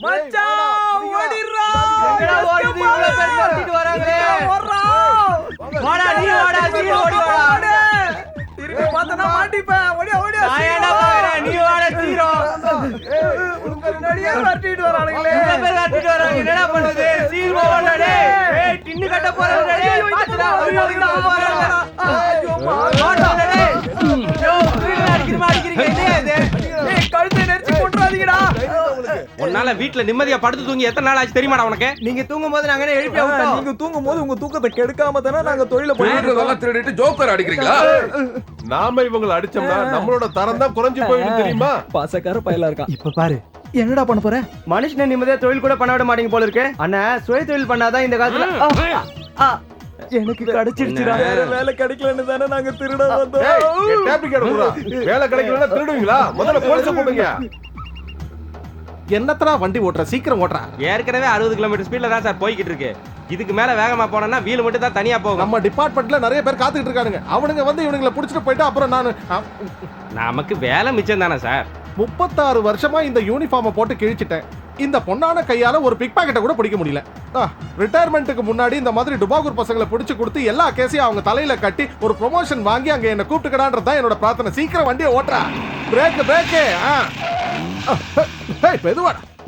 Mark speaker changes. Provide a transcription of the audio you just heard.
Speaker 1: மச்சான் ஓடிறா
Speaker 2: எங்கடா ஓடுது இவ்வளவு பேர் கட்டிட்டு வராங்களே வாடா நீ வாடா நீ ஓடி வாடா
Speaker 1: திருப்பி பார்த்தா மாட்டிப்பேன் ஓடியா ஓடியா
Speaker 2: நான் ஏன்டா பாக்குறேன் நீ வாடா சீரோ
Speaker 1: முன்னாடியே கட்டிட்டு வரானுங்களே
Speaker 2: இவ்வளவு பேர் கட்டிட்டு வராங்க என்னடா பண்ணுது சீர் போடா டேய் ஏய் டின்னு கட்ட போறடா டேய் பாத்துடா போறடா
Speaker 1: ஐயோ
Speaker 2: மாட்டா டேய் யோ திருட அடிக்கிறீங்க என்னையா இது
Speaker 1: ஏய் கழுத்தை நெரிச்சு கொன்றாதீங்கடா
Speaker 2: உன்னால வீட்ல நிம்மதியா படுத்து தூங்கி எத்தனை நாள் ஆச்சு தெரியுமாடா உனக்கு நீங்க தூங்கும்போது நாங்க என்ன எழுப்பி விட்டோம்
Speaker 1: நீங்க தூங்கும்போது உங்க தூக்கத்தை கெடுக்காம தானே நாங்க தொழில
Speaker 3: போயிட்டு திருடிட்டு ஜோக்கர் அடிக்கிறீங்களா?
Speaker 4: நாம இவங்களை அடிச்சோம்னா நம்மளோட தரம் தான் குறைஞ்சு போயிடும் தெரியுமா?
Speaker 1: பாசக்கார பயலா இருக்கான் இப்ப பாரு என்னடா பண்ண போற
Speaker 2: மனுஷனை நிம்மதியா தொழில் கூட பண்ண விட மாட்டீங்க போல இருக்கு அண்ணா சுய தொழில் பண்ணாதான் இந்த காலத்துல
Speaker 1: எனக்கு கிடைச்சிருச்சுடா வேற வேலை கிடைக்கலன்னு தானே நாங்க திருட வந்தோம்
Speaker 4: ஏய் டேப் கேட் குடுறா வேலை கிடைக்கலனா திருடுவீங்களா முதல்ல போலீஸ் கூப்பிடுங்க என்னத்தடா வண்டி ஓட்ற சீக்கிரம் ஓட்றா
Speaker 2: ஏற்கனவே 60 கிலோமீட்டர் ஸ்பீட்ல தான் சார் போய்கிட்டு இருக்கு இதுக்கு மேல வேகமா போனா வீல் மட்டும் தான் தனியா போகும்
Speaker 4: நம்ம டிபார்ட்மெண்ட்ல நிறைய பேர் காத்துக்கிட்டு இருக்கானுங்க அவனுங்க வந்து இவனுங்களை புடிச்சிட்டு போயிட்டா அப்புறம் நான்
Speaker 2: நமக்கு வேலை மிச்சம் தானே சார்
Speaker 4: 36 வருஷமா இந்த யூனிஃபார்மை போட்டு கிழிச்சிட்டேன் இந்த பொண்ணான கையால ஒரு பிக் பாக்கெட்டை கூட பிடிக்க முடியல ரிட்டையர்மெண்ட்டுக்கு முன்னாடி இந்த மாதிரி டுபாகூர் பசங்களை பிடிச்சு கொடுத்து எல்லா கேஸையும் அவங்க தலையில கட்டி ஒரு ப்ரொமோஷன் வாங்கி அங்க என்ன கூப்பிட்டுக்கடான்றதான் என்னோட பிரார்த்தனை சீக்கிரம் வண்டியை ஓட்டுறா பிரேக் மெதுவாடா